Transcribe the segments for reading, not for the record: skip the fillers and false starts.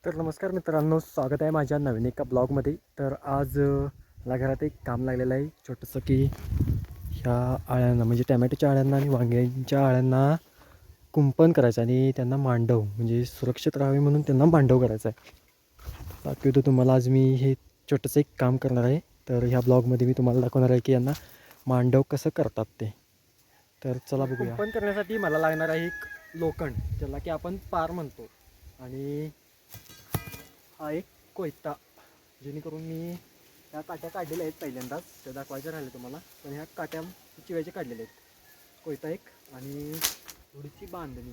तर नमस्कार मित्रांनो, स्वागत आहे माझ्या नवीन एका ब्लॉगमध्ये. तर आज मला घरात एक काम लागलेलं आहे छोटंसं, की ह्या आळ्यांना म्हणजे टॅमॅटोच्या आळ्यांना आणि वांग्यांच्या आळ्यांना कुंपण करायचं आणि त्यांना मांडव म्हणजे सुरक्षित राहावे म्हणून त्यांना मांडव करायचं आहे. दाखवतो तुम्हाला आज मी हे छोटंसं एक काम करणार आहे. तर ह्या ब्लॉगमध्ये मी तुम्हाला दाखवणार आहे की यांना मांडव कसं करतात ते. तर चला बघूया. कुंपण करण्यासाठी मला लागणार आहे एक लोखंड, ज्याला की आपण पार म्हणतो, आणि हा एक कोयता, जेणेकरून मी ह्या काट्या काढलेल्या आहेत पहिल्यांदाच, ते दाखवायचे राहिले तुम्हाला. पण ह्या काट्या चिवायचे काढलेले आहेत. कोयता एक आणि थोडीशी बांधणी.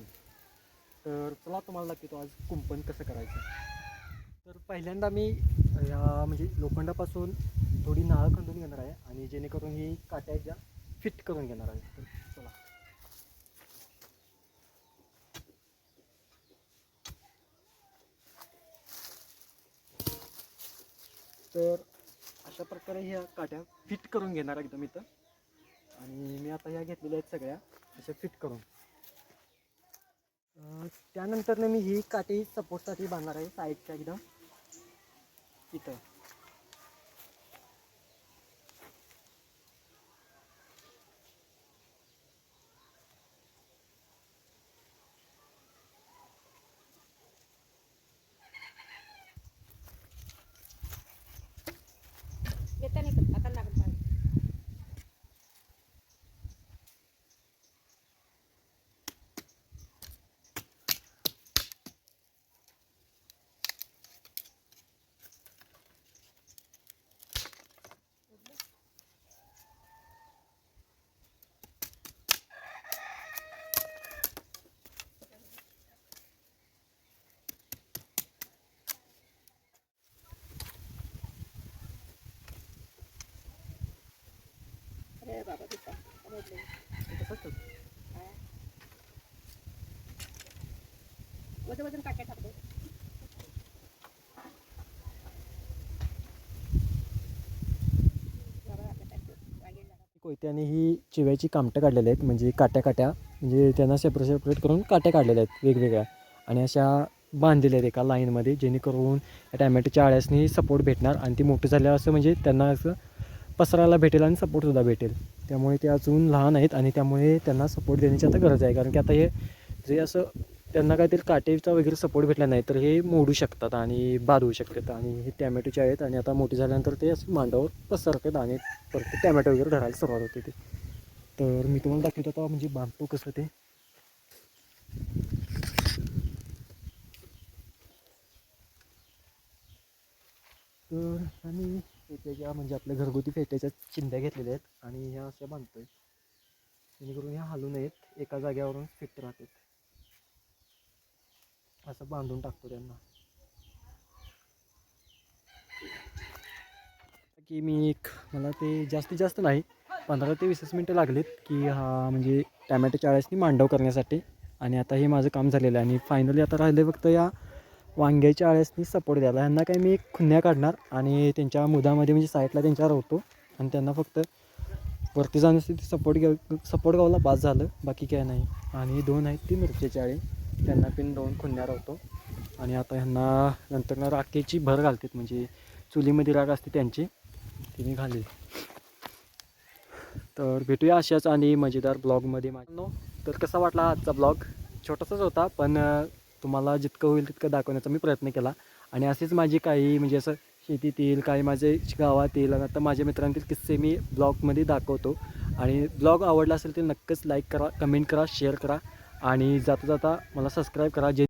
तर चला तुम्हाला दाखवतो आज कुंपण कसं करायचं. तर पहिल्यांदा मी ह्या म्हणजे लोखंडापासून थोडी नाळं खंदून घेणार आहे, आणि जेणेकरून ही काट्या ज्या फिट करून घेणार आहे. तर चला. तर अशा प्रकारे ह्या काट्या फिट करून घेणार एकदम इथं. आणि मी आता ह्या घेतलेल्या आहेत सगळ्या अशा फिट करून. त्यानंतर मी ही काठी सपोर्टसाठी बांधणार आहे साईडच्या एकदम इथं. अरे बाबा तसंच वजन काट्या टाकतो. कोयत्याने ही चिव्याची कामटं काढलेली आहेत, म्हणजे काट्या म्हणजे त्यांना सेपरेट करून काट्या काढलेल्या आहेत वेगवेगळ्या, आणि अशा बांधलेल्या आहेत एका लाईनमध्ये, जेणेकरून या टॅमॅटोच्या आळ्यासनी सपोर्ट भेटणार आणि ती मोठी झाल्यावर असं म्हणजे त्यांना असं पसरायला भेटेल आणि सपोर्टसुद्धा भेटेल. त्यामुळे ते अजून लहान आहेत आणि त्यामुळे त्यांना सपोर्ट देण्याची आता गरज आहे. कारण की आता हे जे असं त्यांना काहीतरी काटेचा वगैरे सपोर्ट भेटला नाही तर हे मोडू शकतात आणि बाद होऊ शकतात. आणि हे टॅमॅटोचे आहेत आणि आता मोठी झाल्यानंतर ते असं मांडावर पसरतात आणि परत टॅमॅटो वगैरे धरायला सुरुवात होते ते. तर मी तुम्हाला दाखवतो आता म्हणजे बांधतो कसं ते. तर आम्ही फेट्याच्या म्हणजे आपल्या घरगुती फेट्याच्या चिंध्या घेतलेल्या आहेत आणि ह्या अशा बांधतोय, जेणेकरून ह्या हलू नयेत, एका जाग्यावरून फिट राहतात. असं बांधून टाकतो त्यांना. की मी मला ते जास्तीत जास्त नाही 15 ते 20 मिनटं लागलीत की हा म्हणजे टॅमॅटोच्या आळ्यासनी मांडव करण्यासाठी. आणि आता हे माझं काम झालेलं आहे आणि फायनली आता राहिले फक्त या वांग्याच्या आळ्यासनी सपोर्ट द्यायला. ह्यांना काही मी खुन्या काढणार आणि त्यांच्या मुदामध्ये म्हणजे साईडला त्यांच्या राहतो, आणि त्यांना फक्त वरती जाण्यासाठी सपोर्ट गावला पास झालं, बाकी काय नाही. आणि 2 आहेत ती मिरचीची आळी, त्यांना पण 2 खुन्या राहतो. आणि आता ह्यांना नंतर राखेची भर घालतात, म्हणजे चुलीमध्ये राख असते त्यांची, तिने घालेल. तर भेटूया अशाच आणि मजेदार ब्लॉगमध्ये माझ्या. तर कसा वाटला आजचा ब्लॉग? छोटासाच होता, पण तुम्हाला जितकं होईल तितकं दाखवण्याचा मी प्रयत्न केला. आणि असेच माझी काही म्हणजे असं शेतीतील काही माझे गावातील आणि आता माझ्या मित्रांतील किस्से मी ब्लॉगमध्ये दाखवतो. आणि ब्लॉग आवडला असेल तर नक्कीच लाईक करा, कमेंट करा, शेअर करा, आणि जाता जाता मला सबस्क्राईब करा. जे